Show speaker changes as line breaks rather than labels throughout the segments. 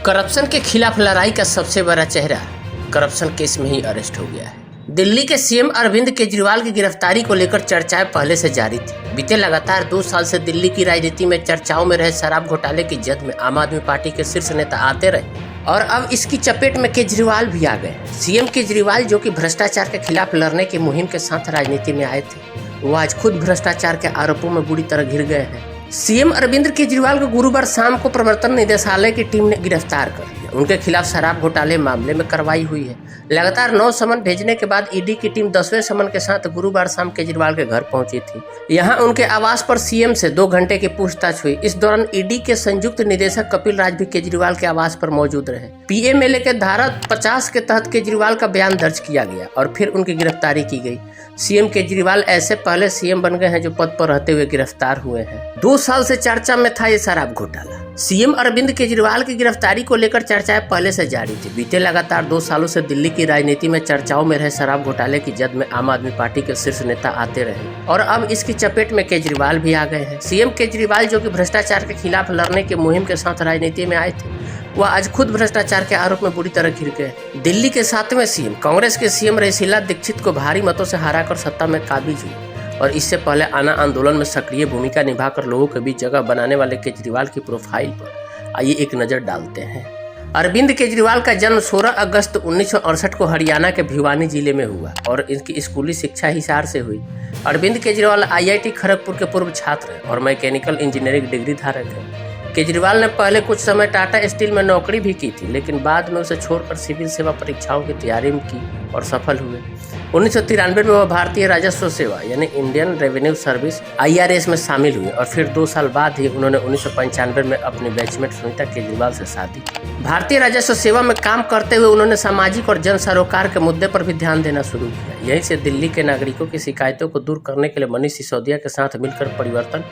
Corruption के खिलाफ लड़ाई का सबसे बड़ा चेहरा करप्शन केस में ही अरेस्ट हो गया है। दिल्ली के सीएम अरविंद केजरीवाल की गिरफ्तारी को लेकर चर्चाएं पहले से जारी थी। बीते लगातार 2 साल से दिल्ली की राजनीति में चर्चाओं में रहे शराब घोटाले की जद में आम आदमी पार्टी के शीर्ष नेता आते रहे और अब इसकी चपेट में केजरीवाल भी आ गए। सीएम केजरीवाल, जो कि भ्रष्टाचार के खिलाफ लड़ने की मुहिम के साथ राजनीति में आए थे, वो आज खुद भ्रष्टाचार के आरोपों में बुरी तरह घिर गए हैं। सीएम अरविंद केजरीवाल को गुरुवार शाम को प्रवर्तन निदेशालय की टीम ने गिरफ्तार कर लिया। उनके खिलाफ शराब घोटाले मामले में कार्रवाई हुई है। लगातार 9 समन भेजने के बाद ईडी की टीम 10वें समन के साथ गुरुवार शाम केजरीवाल के घर पहुंची थी। यहां उनके आवास पर सीएम से 2 घंटे की पूछताछ हुई। इस दौरान ईडी के संयुक्त निदेशक कपिल राज भी केजरीवाल के आवास पर मौजूद रहे। पीएमएलए के धारा 50 के तहत केजरीवाल का बयान दर्ज किया गया और फिर उनकी गिरफ्तारी की गई। सीएम केजरीवाल ऐसे पहले सीएम बन गए हैं जो पद पर रहते हुए गिरफ्तार हुए हैं। 2 साल से चर्चा में था ये शराब घोटाला। सीएम अरविंद केजरीवाल की गिरफ्तारी को लेकर चर्चाएं पहले से जारी थी। बीते लगातार 2 सालों से दिल्ली की राजनीति में चर्चाओं में रहे शराब घोटाले की जद में आम आदमी पार्टी के शीर्ष नेता आते रहे और अब इसकी चपेट में केजरीवाल भी आ गए हैं। सीएम केजरीवाल, जो कि भ्रष्टाचार के खिलाफ लड़ने की मुहिम के साथ राजनीति में आए थे, वह आज खुद भ्रष्टाचार के आरोप में बुरी तरह घिर गए। दिल्ली के 7वें सीएम कांग्रेस के सीएम शीला दीक्षित को भारी मतों से हराकर सत्ता में काबिज हुई और इससे पहले आना आंदोलन में सक्रिय भूमिका निभाकर लोगों के बीच जगह बनाने वाले केजरीवाल की प्रोफाइल पर आइए एक नजर डालते हैं। अरविंद केजरीवाल का जन्म 16 अगस्त 1968 को हरियाणा के भिवानी जिले में हुआ और इनकी स्कूली शिक्षा हिसार से हुई। अरविंद केजरीवाल IIT खड़गपुर के पूर्व छात्र हैं और मैकेनिकल इंजीनियरिंग डिग्री धारक हैं। केजरीवाल ने पहले कुछ समय टाटा स्टील में नौकरी भी की थी, लेकिन बाद में उसे छोड़कर सिविल सेवा परीक्षाओं की तैयारी में की और सफल हुए। 1993 में वह भारतीय राजस्व सेवा यानी इंडियन रेवेन्यू सर्विस IRS में शामिल हुए और फिर 2 साल बाद ही उन्होंने 1995 में अपनी बैचमेट सुनीता केजरीवाल से शादी की। भारतीय राजस्व सेवा में काम करते हुए उन्होंने सामाजिक और जन सरोकार के मुद्दे पर भी ध्यान देना शुरू किया। यहीं से दिल्ली के नागरिकों की शिकायतों को दूर करने के लिए मनीष सिसोदिया के साथ मिलकर परिवर्तन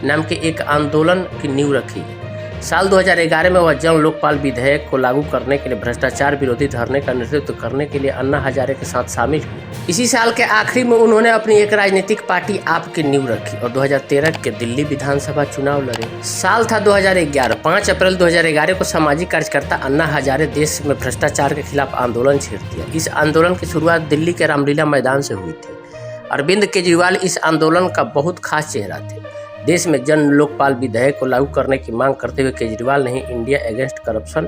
नाम के एक आंदोलन की नींव रखी है। साल 2011 में वह जन लोकपाल विधेयक को लागू करने के लिए भ्रष्टाचार विरोधी धरने का नेतृत्व करने के लिए अन्ना हजारे के साथ शामिल हुए। इसी साल के आखिरी में उन्होंने अपनी एक राजनीतिक पार्टी आप की नींव रखी और 2013 के दिल्ली विधानसभा चुनाव लड़े। साल था 2011। 5 अप्रैल 2011 को सामाजिक कार्यकर्ता अन्ना हजारे देश में भ्रष्टाचार के खिलाफ आंदोलन छेड़ दिया। इस आंदोलन की शुरुआत दिल्ली के रामलीला मैदान से हुई थी। अरविंद केजरीवाल इस आंदोलन का बहुत खास चेहरा थे। देश में जन लोकपाल विधेयक को लागू करने की मांग करते हुए केजरीवाल ने India against corruption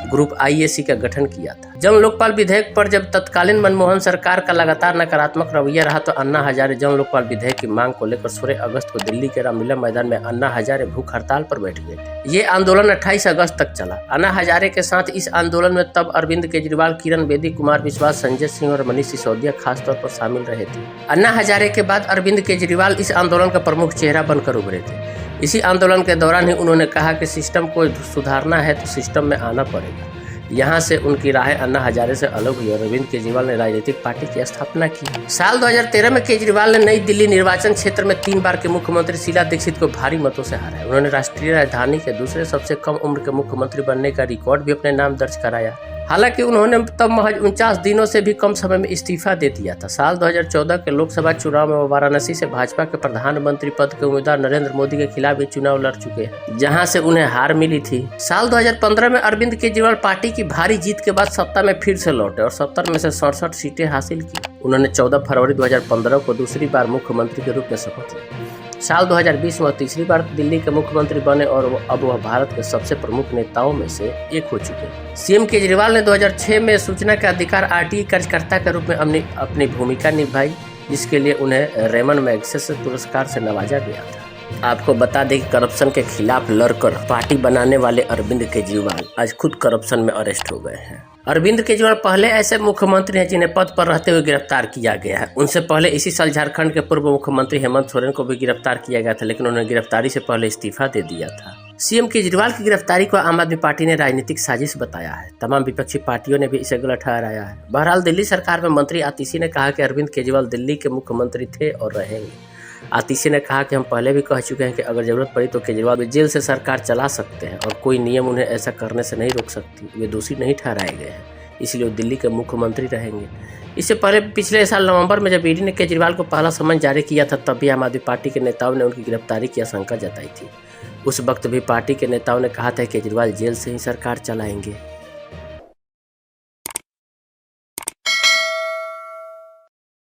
group IAC का गठन किया था। जन लोकपाल विधेयक पर जब तत्कालीन मनमोहन सरकार का लगातार नकारात्मक रवैया रहा तो अन्ना हजारे जन लोकपाल विधेयक की मांग को लेकर 16 अगस्त को दिल्ली के रामलीला मैदान में अन्ना हजारे भूख हड़ताल पर बैठ गए थे। ये आंदोलन 28 अगस्त तक चला। अन्ना हजारे के साथ इस आंदोलन में तब अरविंद केजरीवाल, किरण बेदी, कुमार विश्वास, संजय सिंह और मनीष सिसोदिया खासतौर पर शामिल रहे थे। अन्ना हजारे के बाद अरविंद केजरीवाल इस आंदोलन का प्रमुख चेहरा बनकर उभरे थे। इसी आंदोलन के दौरान ही उन्होंने कहा कि सिस्टम को सुधारना है तो सिस्टम में आना पड़ेगा। यहाँ से उनकी राहें अन्ना हजारे से अलग हुई और अरविंद केजरीवाल ने राजनीतिक पार्टी की स्थापना की। साल 2013 में केजरीवाल ने नई दिल्ली निर्वाचन क्षेत्र में 3 बार के मुख्यमंत्री शीला दीक्षित को भारी मतों से हराया। उन्होंने राष्ट्रीय राजधानी के दूसरे सबसे कम उम्र के मुख्यमंत्री बनने का रिकॉर्ड भी अपने नाम दर्ज कराया। हालांकि उन्होंने तब महज 49 दिनों से भी कम समय में इस्तीफा दे दिया था। साल 2014 के लोकसभा चुनाव में वो वाराणसी से भाजपा के प्रधानमंत्री पद के उम्मीदवार नरेंद्र मोदी के खिलाफ भी चुनाव लड़ चुके हैं, जहां से उन्हें हार मिली थी। साल 2015 में अरविंद केजरीवाल पार्टी की भारी जीत के बाद सत्ता में फिर से लौटे और 70 में से 67 सीटें हासिल की। उन्होंने 14 फरवरी 2015 को दूसरी बार मुख्यमंत्री के रूप में शपथ ली। साल 2020 में तीसरी बार दिल्ली के मुख्यमंत्री बने और अब वह भारत के सबसे प्रमुख नेताओं में से एक हो चुके हैं। सीएम केजरीवाल ने 2006 में सूचना के अधिकार RTI कार्यकर्ता के रूप में अपनी भूमिका निभाई, जिसके लिए उन्हें रेमन मैग्सेसे पुरस्कार से नवाजा गया था। आपको बता दें कि करप्शन के खिलाफ लड़कर पार्टी बनाने वाले अरविंद केजरीवाल आज खुद करप्शन में अरेस्ट हो गए हैं। अरविंद केजरीवाल पहले ऐसे मुख्यमंत्री हैं जिन्हें पद पर रहते हुए गिरफ्तार किया गया है। उनसे पहले इसी साल झारखंड के पूर्व मुख्यमंत्री हेमंत सोरेन को भी गिरफ्तार किया गया था, लेकिन उन्होंने गिरफ्तारी से पहले इस्तीफा दे दिया था। सीएम केजरीवाल की गिरफ्तारी को आम आदमी पार्टी ने राजनीतिक साजिश बताया है। तमाम विपक्षी पार्टियों ने भी इसे गलत ठहराया है। बहरहाल दिल्ली सरकार में मंत्री आतिशी ने कहा कि अरविंद केजरीवाल दिल्ली के मुख्यमंत्री थे और रहेंगे। आतिशी ने कहा कि हम पहले भी कह चुके हैं कि अगर जरूरत पड़ी तो केजरीवाल जेल से सरकार चला सकते हैं और कोई नियम उन्हें ऐसा करने से नहीं रोक सकती। वे दोषी नहीं ठहराए गए हैं, इसलिए वो दिल्ली के मुख्यमंत्री रहेंगे। इससे पहले पिछले साल नवंबर में जब ईडी ने केजरीवाल को पहला समन जारी किया था, तब भी आम आदमी पार्टी के नेताओं ने उनकी गिरफ्तारी की आशंका जताई थी। उस वक्त भी पार्टी के नेताओं ने कहा था केजरीवाल जेल से ही सरकार चलाएंगे।